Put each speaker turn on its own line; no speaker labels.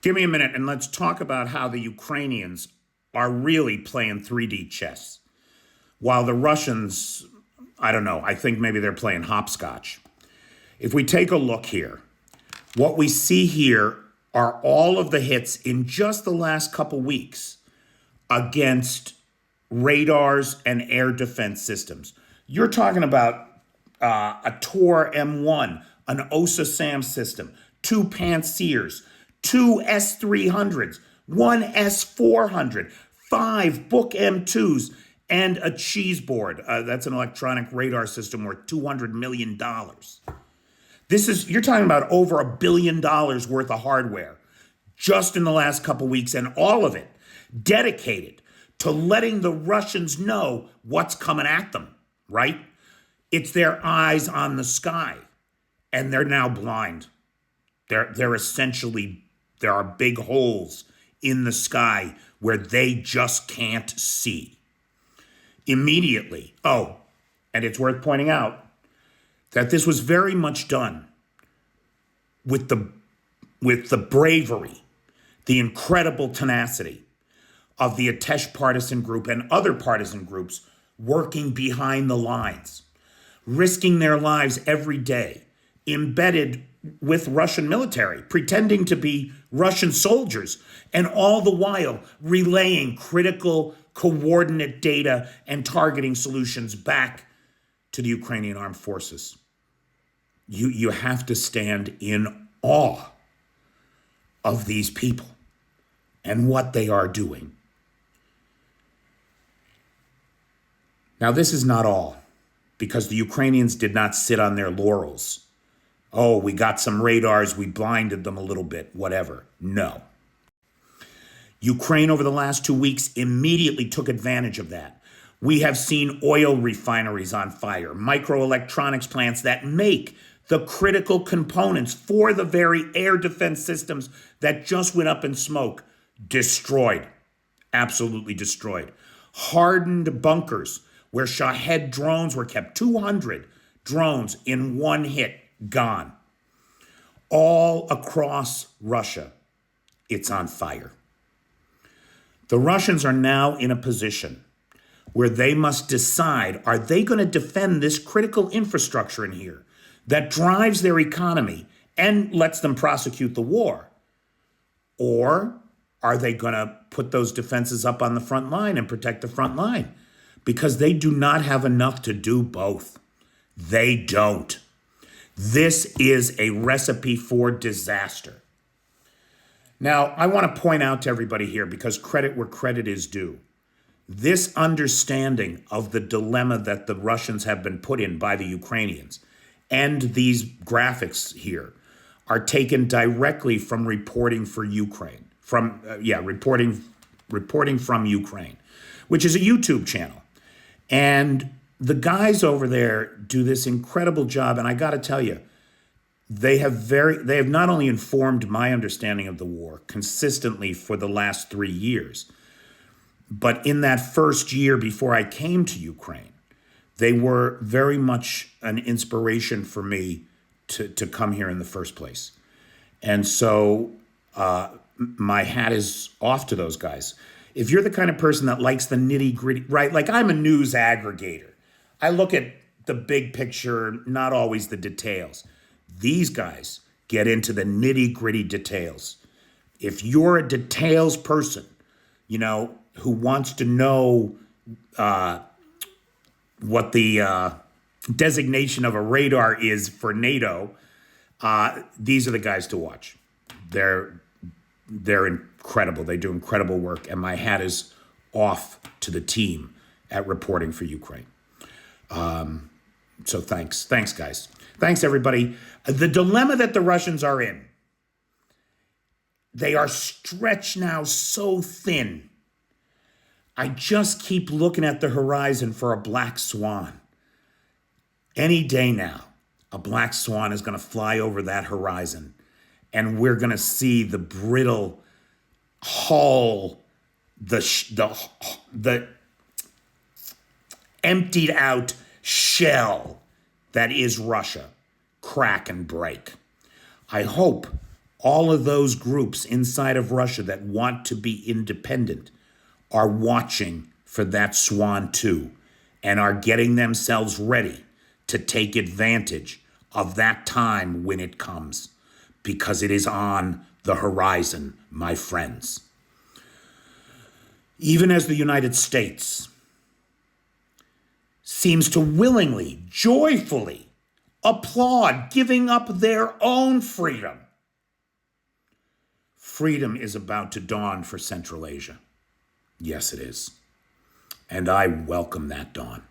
Give me a minute and let's talk about how the Ukrainians are really playing 3D chess. While the Russians, I don't know, I think maybe they're playing hopscotch. If we take a look here, what we see here are all of the hits in just the last couple weeks against radars and air defense systems. You're talking about a Tor M1, an OSA-SAM system, 2 Pantsers, 2 S-300s, 1 S-400, 5 Book M2s, and a cheese board. That's an electronic radar system worth $200 million. You're talking about over $1 billion worth of hardware just in the last couple weeks, and all of it dedicated to letting the Russians know what's coming at them, right? It's their eyes on the sky, and they're now blind. They're essentially, there are big holes in the sky where they just can't see. Immediately, and it's worth pointing out that this was very much done with the bravery, the incredible tenacity of the Atesh partisan group and other partisan groups working behind the lines, risking their lives every day, embedded with Russian military, pretending to be Russian soldiers, and all the while relaying critical coordinate data and targeting solutions back to the Ukrainian armed forces. You have to stand in awe of these people and what they are doing. Now, this is not all, because the Ukrainians did not sit on their laurels. Oh, we got some radars, we blinded them a little bit, whatever. No. Ukraine over the last 2 weeks immediately took advantage of that. We have seen oil refineries on fire, microelectronics plants that make the critical components for the very air defense systems that just went up in smoke, destroyed, absolutely destroyed. Hardened bunkers where Shahed drones were kept, 200 drones in one hit, gone. All across Russia, it's on fire. The Russians are now in a position where they must decide, are they going to defend this critical infrastructure in here that drives their economy and lets them prosecute the war? Or are they going to put those defenses up on the front line and protect the front line? Because they do not have enough to do both. They don't. This is a recipe for disaster. Now, I want to point out to everybody here, because credit where credit is due, this understanding of the dilemma that the Russians have been put in by the Ukrainians and these graphics here are taken directly from reporting for Ukraine, reporting from Ukraine, which is a YouTube channel. And the guys over there do this incredible job, and I got to tell you, they have not only informed my understanding of the war consistently for the last 3 years, but in that first year before I came to Ukraine, they were very much an inspiration for me to come here in the first place. And so my hat is off to those guys. If you're the kind of person that likes the nitty gritty, right? Like, I'm a news aggregator. I look at the big picture, not always the details. These guys get into the nitty gritty details. If you're a details person, who wants to know what the designation of a radar is for NATO, these are the guys to watch. They're incredible. They do incredible work, and my hat is off to the team at reporting for Ukraine. So thanks, guys. Thanks, everybody. The dilemma that the Russians are in, they are stretched now so thin. I just keep looking at the horizon for a black swan. Any day now, a black swan is going to fly over that horizon, and we're going to see the brittle hull, the emptied out shell that is Russia crack and break. I hope All of those groups inside of Russia that want to be independent are watching for that swan too, and are getting themselves ready to take advantage of that time when it comes, because it is on the horizon, my friends. Even as the United States seems to willingly, joyfully applaud giving up their own freedom, freedom is about to dawn for Central Asia. Yes, it is. And I welcome that dawn.